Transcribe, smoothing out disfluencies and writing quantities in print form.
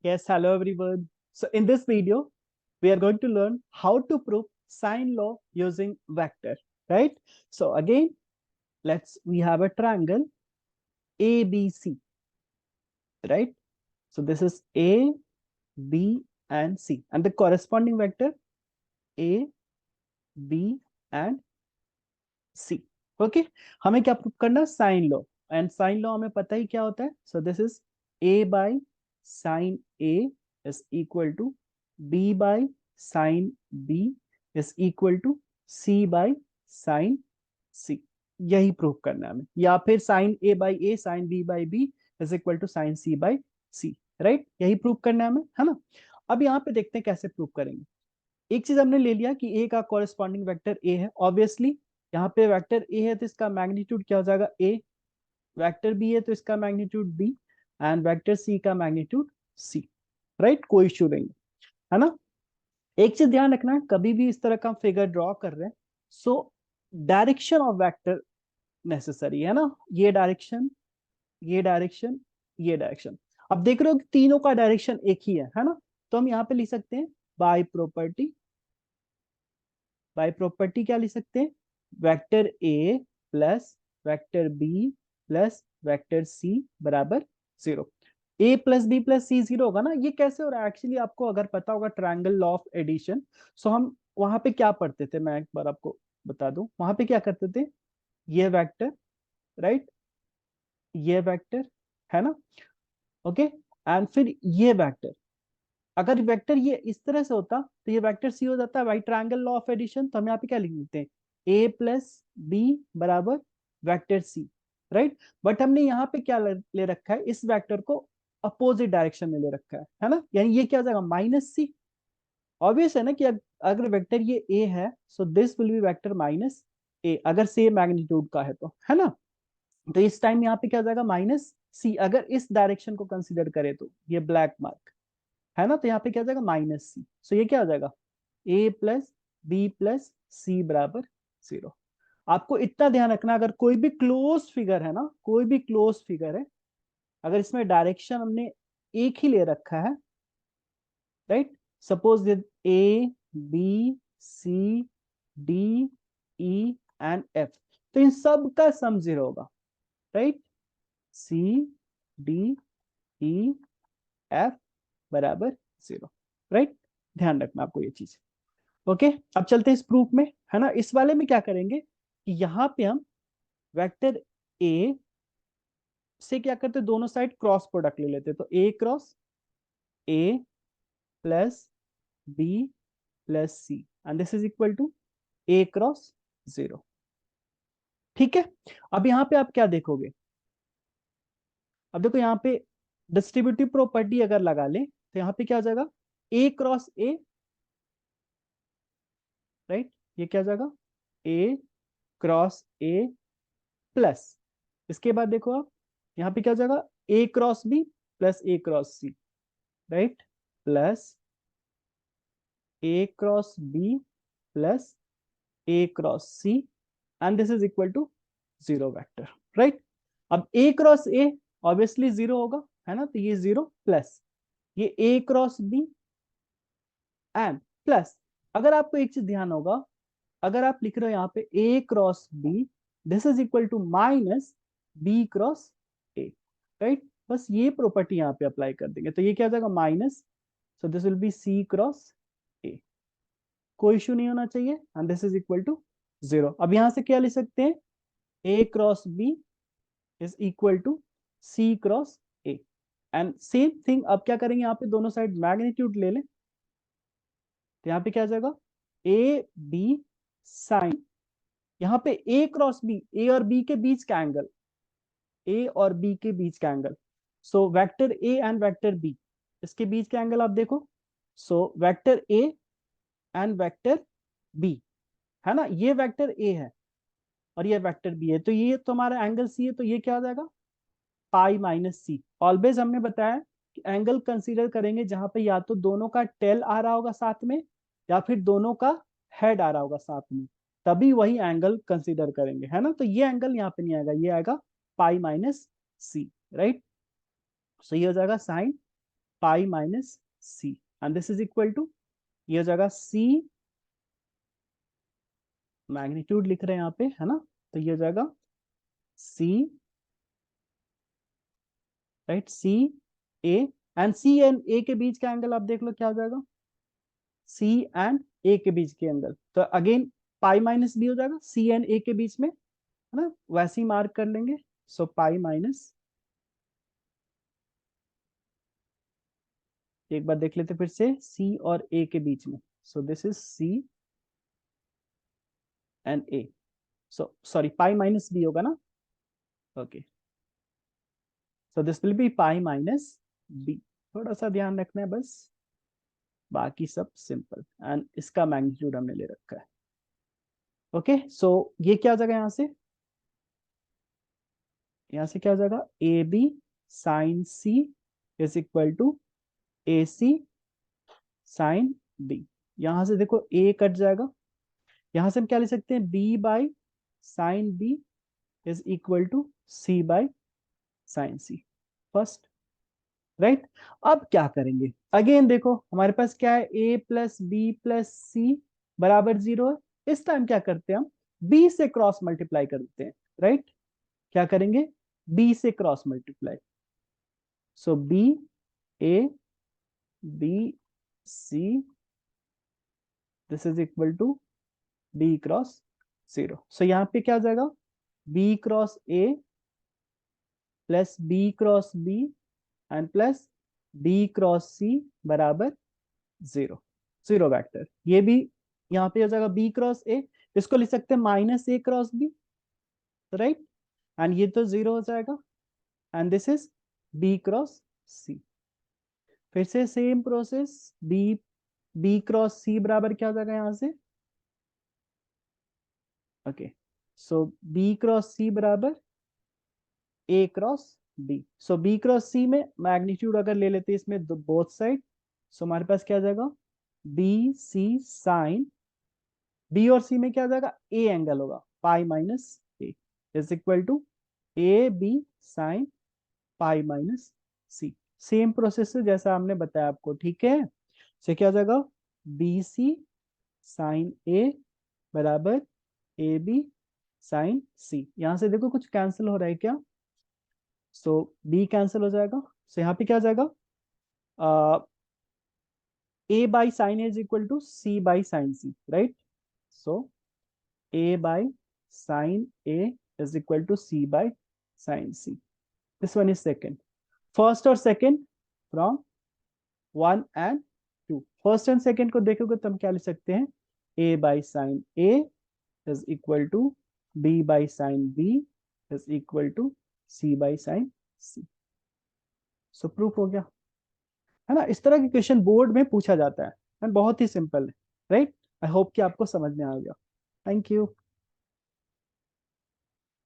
Yes, hello everyone. So in this video, we are going to learn how to prove sine law using vector, right? So again, we have a triangle ABC, right? So this is A, B, and C, and the corresponding vector A, B, and C. Okay, हमें क्या prove करना है? Sine law, and sine law हमें पता ही क्या होता है. So this is A by sine A is equal to B by sine B is equal to C by sine C. यही प्रूव करना है हमें, या फिर sine A by A sine B by B is equal to sine C by C, right? यही prove करना है हमें, है ना? अब यहाँ पे देखते हैं कैसे प्रूव करेंगे. एक चीज हमने ले लिया कि ए का कॉरेस्पॉन्डिंग वेक्टर ए है. ऑब्वियसली यहाँ पे वेक्टर ए है तो इसका मैग्नीट्यूड क्या हो जाएगा? ए. वेक्टर बी है तो इसका magnitude B, and vector C का मैग्नीट्यूड सी, राइट? कोई इश्यू नहीं है ना. एक चीज ध्यान रखना है, कभी भी इस तरह का फिगर ड्रॉ कर रहे हैं, so direction of vector necessary है ना. ये डायरेक्शन, ये डायरेक्शन, ये डायरेक्शन. अब देख रहे हो कि तीनों का डायरेक्शन एक ही है ना. तो हम यहाँ पे लिख सकते हैं बाय प्रॉपर्टी. बाय प्रॉपर्टी क्या लिख सकते हैं? Vector A plus vector B plus vector C बराबर 0. A plus B plus C 0 होगा ना. ये कैसे हो रहा है? एक्चुअली आपको अगर पता होगा ट्रायंगल लॉ ऑफ एडिशन, सो हम वहां पे क्या पढ़ते थे, मैं एक बार आपको बता दूं. वहां पे क्या करते थे? ये वेक्टर, राइट, ये वेक्टर, है ना. ओके, एंड फिर ये वेक्टर. अगर वेक्टर ये इस तरह से होता तो ये वेक्टर सी हो जाता है by triangle law of addition. तो हम यहाँ पे क्या लिख देते हैं? ए प्लस बी बराबर वेक्टर सी, राइट. बट हमने यहाँ पे क्या ले रखा है? इस वेक्टर को अपोजिट डायरेक्शन में ले रखा है ना. यानी ये क्या हो जाएगा? माइनस सी. ऑब्वियस है ना कि अगर वेक्टर ये ए है, so this will be vector minus A, अगर सेम मैग्नीट्यूड का है तो, है ना. तो इस टाइम यहाँ पे क्या हो जाएगा? माइनस सी. अगर इस डायरेक्शन को कंसिडर करें तो ये ब्लैक मार्क है ना, तो यहाँ पे क्या हो जाएगा? माइनस सी. सो ये क्या हो जाएगा? ए प्लस बी प्लस सी बराबर 0. आपको इतना ध्यान रखना, अगर कोई भी क्लोज फिगर है ना, कोई भी क्लोज फिगर है, अगर इसमें डायरेक्शन हमने एक ही ले रखा है, right, suppose A B C D E and F, तो इन सब का सम 0 होगा, right. C D E F बराबर 0, राइट. ध्यान रखना आपको ये चीज. ओके, अब चलते हैं इस प्रूफ में, है ना. इस वाले में क्या करेंगे कि यहाँ पे हम वेक्टर ए से क्या करते, दोनों साइड क्रॉस प्रोडक्ट ले लेते. तो A cross A plus B plus C, and this is equal to A cross 0. ठीक है. अब यहाँ पे आप क्या देखोगे? अब देखो यहाँ पे डिस्ट्रीब्यूटिव प्रॉपर्टी अगर लगा ले तो यहाँ पे क्या हो जाएगा? A cross A, right. ये क्या हो जाएगा? ए क्रॉस ए प्लस, इसके बाद देखो आप यहाँ पे क्या हो जाएगा? A cross B plus A cross C, right, plus A cross B plus A cross C, and this is equal to 0 vector, right. अब ए क्रॉस ए ऑब्वियसली 0 होगा, है ना. तो ये 0 प्लस ये ए क्रॉस बी एंड प्लस, अगर आपको एक चीज ध्यान होगा, अगर आप लिख रहे हो यहाँ पे A cross B, this is equal to minus B cross A, right. बस ये प्रॉपर्टी यहाँ पे अप्लाई कर देंगे तो ये क्या हो जाएगा? Minus. So this will be C cross A. कोई इश्यू नहीं होना चाहिए, and this is equal to 0. अब यहां से क्या लिख सकते हैं? A cross B is equal to C cross A, and same thing. अब क्या करेंगे? यहाँ पे दोनों साइड मैग्नीट्यूड ले लें, तो यहाँ पे क्या आ जाएगा? ए बी साइन, यहाँ पे ए क्रॉस बी, ए और बी के बीच का एंगल, ए और बी के बीच का angle. So vector A and vector B, इसके बीच का एंगल आप देखो. So vector A and vector B, है ना, ये वेक्टर ए है और ये वेक्टर बी है, तो ये तुम्हारा एंगल सी है. तो ये क्या हो जाएगा? पाई माइनस सी. ऑलवेज हमने बताया कि एंगल कंसीडर करेंगे जहां पे या तो दोनों का टेल आ रहा होगा साथ में, या फिर दोनों का हेड आ रहा होगा साथ में, तभी वही एंगल कंसीडर करेंगे, है ना. तो ये एंगल यहाँ पे नहीं आएगा, ये आएगा पाई माइनस सी, राइट. सो ये हो जाएगा sine pi minus C, and this is equal to, ये हो जाएगा सी, मैग्नीट्यूड लिख रहे हैं यहाँ पे, है ना, तो ये हो जाएगा C, right, C A, and C and A के बीच का एंगल आप देख लो क्या हो जाएगा, सी एंड ए के बीच के एंगल, तो अगेन पाई माइनस बी हो जाएगा सी एंड ए के बीच में, है ना, वैसे ही मार्क कर लेंगे, सो पाई माइनस, एक बार देख लेते फिर से, सी और ए के बीच में, so this is C and A, so sorry pi minus B होगा ना, okay, so this will be pi minus B, थोड़ा सा ध्यान रखना है बस, बाकी सब सिंपल, एंड इसका मैग्नीट्यूड हमने ले रखा है, ओके, सो ये क्या हो जाएगा यहाँ से क्या हो जाएगा, A B sine C is equal to A C sine B, यहां से देखो ए कट जाएगा, यहां से हम क्या ले सकते हैं, B by sine B is equal to C by sine C, first, right. अब क्या करेंगे, अगेन देखो हमारे पास क्या है, A plus B plus C बराबर 0 है, इस टाइम क्या करते हैं हम, बी से क्रॉस मल्टीप्लाई करते हैं, राइट, क्या करेंगे, बी से cross multiply, so B A B C, this is equal to B cross 0, सो यहाँ पे क्या हो जाएगा, B cross A plus B cross B and plus B cross C बराबर 0, जीरो वेक्टर, ये भी यहाँ पे हो जाएगा बी क्रॉस ए, इसको लिख सकते हैं minus A cross B, right, and ये तो 0 हो जाएगा, and this is B cross C, फिर से same process, B B cross C बराबर क्या हो जाएगा यहाँ से, okay, so B cross C बराबर A cross B, so B cross C में मैग्नीट्यूड अगर ले लेते हैं इसमें बोथ साइड, सो हमारे पास क्या आ जाएगा, बी सी साइन, बी और सी में क्या आ जाएगा, ए एंगल होगा, pi minus A is equal to A B sine pi minus C, same process से जैसा हमने बताया आपको, ठीक है, से क्या हो जाएगा, बी सी साइन ए बराबर ए बी साइन सी, यहां से देखो कुछ कैंसिल हो रहा है क्या, सो बी कैंसिल हो जाएगा, सो यहाँ पे क्या आ जाएगा, A by sine is equal to C by sine C, right, so A by sine A is equal to C by sine C, this one is second, first और second from 1 and 2, first and second को देखोगे तो हम क्या लिख सकते हैं, A by sine A is equal to B by sine B is equal to C by sine C, so proof हो गया, है ना, इस तरह के क्वेश्चन बोर्ड में पूछा जाता है, and बहुत ही सिंपल है, राइट, आई होप कि आपको समझ में आ गया, थैंक यू।